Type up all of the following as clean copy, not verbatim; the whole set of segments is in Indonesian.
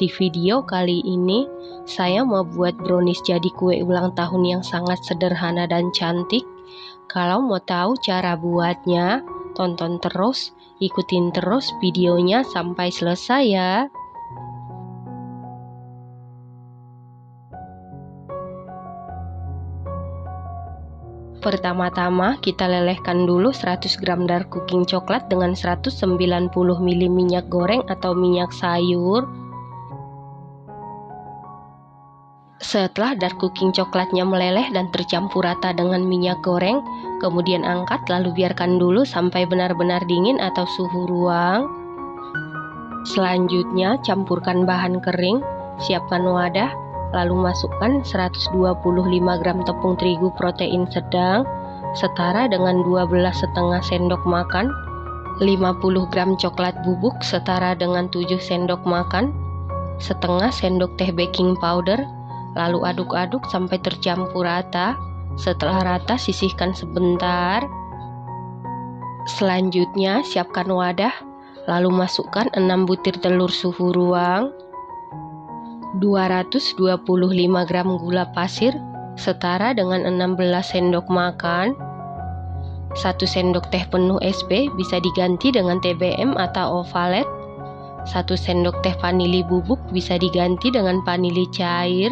Di video kali ini, saya mau buat brownies jadi kue ulang tahun yang sangat sederhana dan cantik. Kalau mau tahu cara buatnya, tonton terus, ikutin terus videonya sampai selesai ya. Pertama-tama kita lelehkan dulu 100 gram dark cooking coklat dengan 190 ml minyak goreng atau minyak sayur. Setelah dark cooking coklatnya meleleh dan tercampur rata dengan minyak goreng, kemudian angkat lalu biarkan dulu sampai benar-benar dingin atau suhu ruang. Selanjutnya campurkan bahan kering, siapkan wadah, lalu masukkan 125 gram tepung terigu protein sedang, setara dengan 12,5 sendok makan, 50 gram coklat bubuk setara dengan 7 sendok makan, setengah sendok teh baking powder, lalu aduk-aduk sampai tercampur rata. Setelah rata, sisihkan sebentar. Selanjutnya, siapkan wadah, lalu masukkan 6 butir telur suhu ruang, 225 gram gula pasir, setara dengan 16 sendok makan, 1 sendok teh penuh SP, bisa diganti dengan TBM atau ovalet, 1 sendok teh vanili bubuk, bisa diganti dengan vanili cair.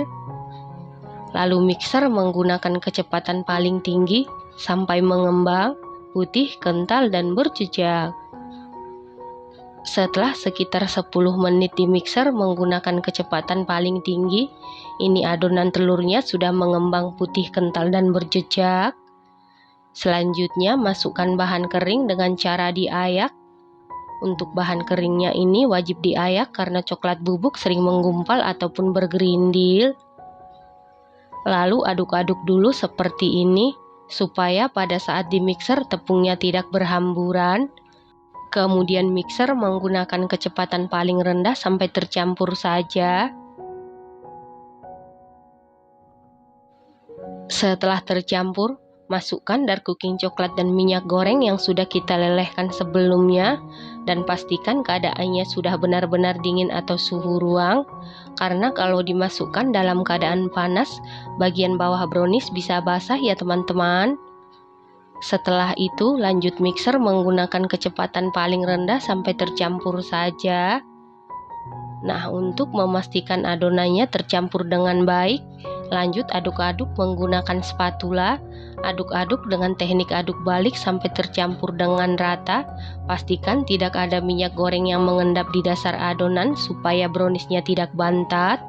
Lalu mixer menggunakan kecepatan paling tinggi sampai mengembang, putih, kental, dan berjejak. Setelah sekitar 10 menit di mixer menggunakan kecepatan paling tinggi, ini adonan telurnya sudah mengembang putih, kental, dan berjejak. Selanjutnya masukkan bahan kering dengan cara diayak. Untuk bahan keringnya ini wajib diayak karena coklat bubuk sering menggumpal ataupun bergerindil. Lalu aduk-aduk dulu seperti ini, supaya pada saat di mixer tepungnya tidak berhamburan. Kemudian mixer menggunakan kecepatan paling rendah sampai tercampur saja. Setelah tercampur, masukkan dark cooking coklat dan minyak goreng yang sudah kita lelehkan sebelumnya, dan pastikan keadaannya sudah benar-benar dingin atau suhu ruang, karena kalau dimasukkan dalam keadaan panas, bagian bawah brownies bisa basah ya teman-teman. Setelah itu lanjut mixer menggunakan kecepatan paling rendah sampai tercampur saja. Nah, untuk memastikan adonannya tercampur dengan baik, lanjut aduk-aduk menggunakan spatula. Aduk-aduk dengan teknik aduk balik sampai tercampur dengan rata. Pastikan tidak ada minyak goreng yang mengendap di dasar adonan supaya browniesnya tidak bantat.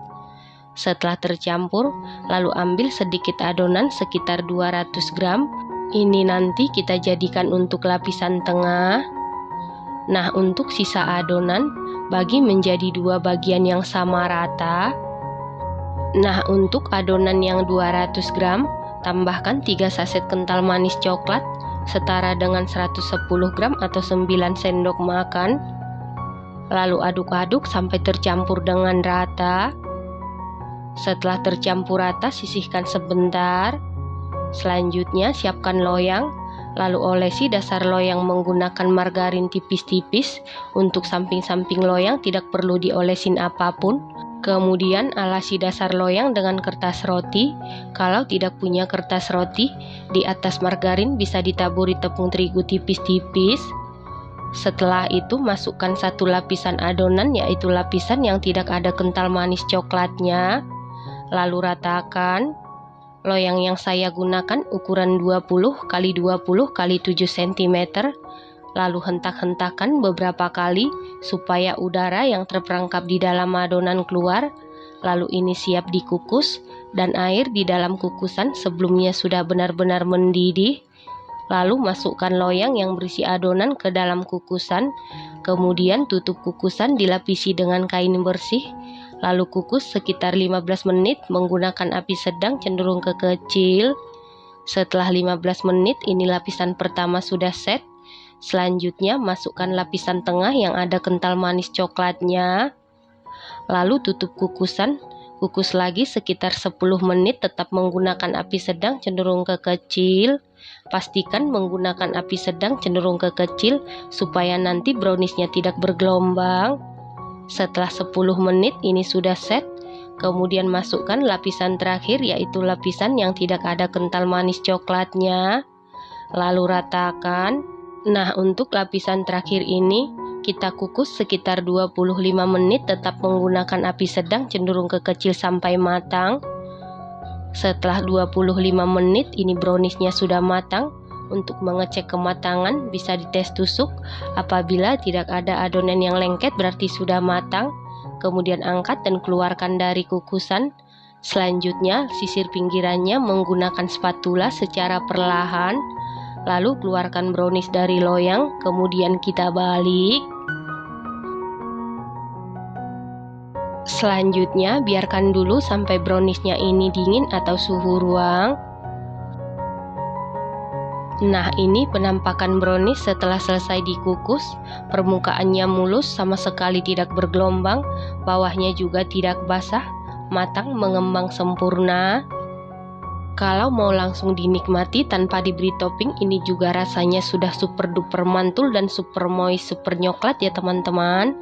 Setelah tercampur, lalu ambil sedikit adonan sekitar 200 gram. Ini nanti kita jadikan untuk lapisan tengah. Nah, untuk sisa adonan, bagi menjadi 2 bagian yang sama rata. Nah, untuk adonan yang 200 gram, tambahkan 3 saset kental manis coklat setara dengan 110 gram atau 9 sendok makan. Lalu aduk-aduk sampai tercampur dengan rata. Setelah tercampur rata, sisihkan sebentar. Selanjutnya siapkan loyang, lalu olesi dasar loyang menggunakan margarin tipis-tipis. Untuk samping-samping loyang tidak perlu diolesin apapun. Kemudian alasi dasar loyang dengan kertas roti. Kalau tidak punya kertas roti, di atas margarin bisa ditaburi tepung terigu tipis-tipis. Setelah itu masukkan 1 lapisan adonan, yaitu lapisan yang tidak ada kental manis coklatnya. Lalu ratakan. Loyang yang saya gunakan ukuran 20 x 20 x 7 cm. Lalu hentak-hentakan beberapa kali supaya udara yang terperangkap di dalam adonan keluar. Lalu ini siap dikukus, dan air di dalam kukusan sebelumnya sudah benar-benar mendidih. Lalu masukkan loyang yang berisi adonan ke dalam kukusan. Kemudian tutup kukusan dilapisi dengan kain bersih. Lalu kukus sekitar 15 menit menggunakan api sedang cenderung ke kecil. Setelah 15 menit ini lapisan pertama sudah set. Selanjutnya masukkan lapisan tengah yang ada kental manis coklatnya. Lalu tutup kukusan, kukus lagi sekitar 10 menit tetap menggunakan api sedang cenderung ke kecil. Pastikan menggunakan api sedang cenderung ke kecil supaya nanti browniesnya tidak bergelombang. Setelah 10 menit ini sudah set. Kemudian masukkan lapisan terakhir, yaitu lapisan yang tidak ada kental manis coklatnya. Lalu ratakan. Nah, untuk lapisan terakhir ini kita kukus sekitar 25 menit, tetap menggunakan api sedang cenderung ke kecil sampai matang. Setelah 25 menit ini browniesnya sudah matang. Untuk mengecek kematangan bisa dites tusuk. Apabila tidak ada adonan yang lengket berarti sudah matang. Kemudian angkat dan keluarkan dari kukusan. Selanjutnya sisir pinggirannya menggunakan spatula secara perlahan. Lalu keluarkan brownies dari loyang, kemudian kita balik. Selanjutnya biarkan dulu sampai browniesnya ini dingin atau suhu ruang. Nah, ini penampakan brownies setelah selesai dikukus. Permukaannya mulus, sama sekali tidak bergelombang, bawahnya juga tidak basah, matang mengembang sempurna. Kalau mau langsung dinikmati tanpa diberi topping, ini juga rasanya sudah super duper mantul dan super moist, super nyoklat ya teman-teman.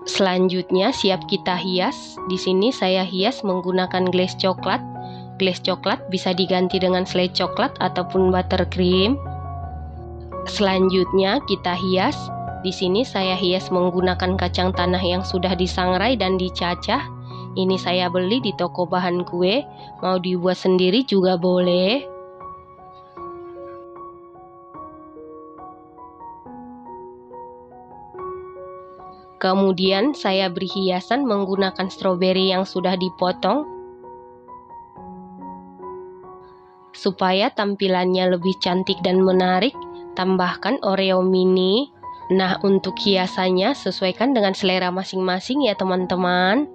Selanjutnya siap kita hias. Di sini saya hias menggunakan glaze coklat. Glaze coklat bisa diganti dengan selai coklat ataupun buttercream. Selanjutnya kita hias. Di sini saya hias menggunakan kacang tanah yang sudah disangrai dan dicacah. Ini saya beli di toko bahan kue, mau dibuat sendiri juga boleh. Kemudian saya beri hiasan menggunakan stroberi yang sudah dipotong. Supaya tampilannya lebih cantik dan menarik, tambahkan Oreo mini. Nah, untuk hiasannya sesuaikan dengan selera masing-masing ya teman-teman.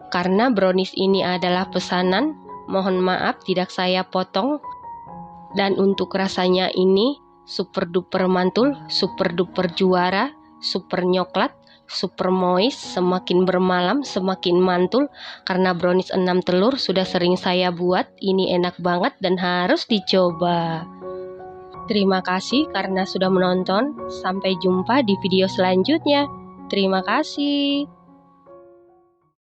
Karena brownies ini adalah pesanan, mohon maaf tidak saya potong. Dan untuk rasanya ini super duper mantul, super duper juara, super nyoklat, super moist, semakin bermalam semakin mantul. Karena brownies 6 telur sudah sering saya buat, ini enak banget dan harus dicoba. Terima kasih karena sudah menonton, sampai jumpa di video selanjutnya. Terima kasih.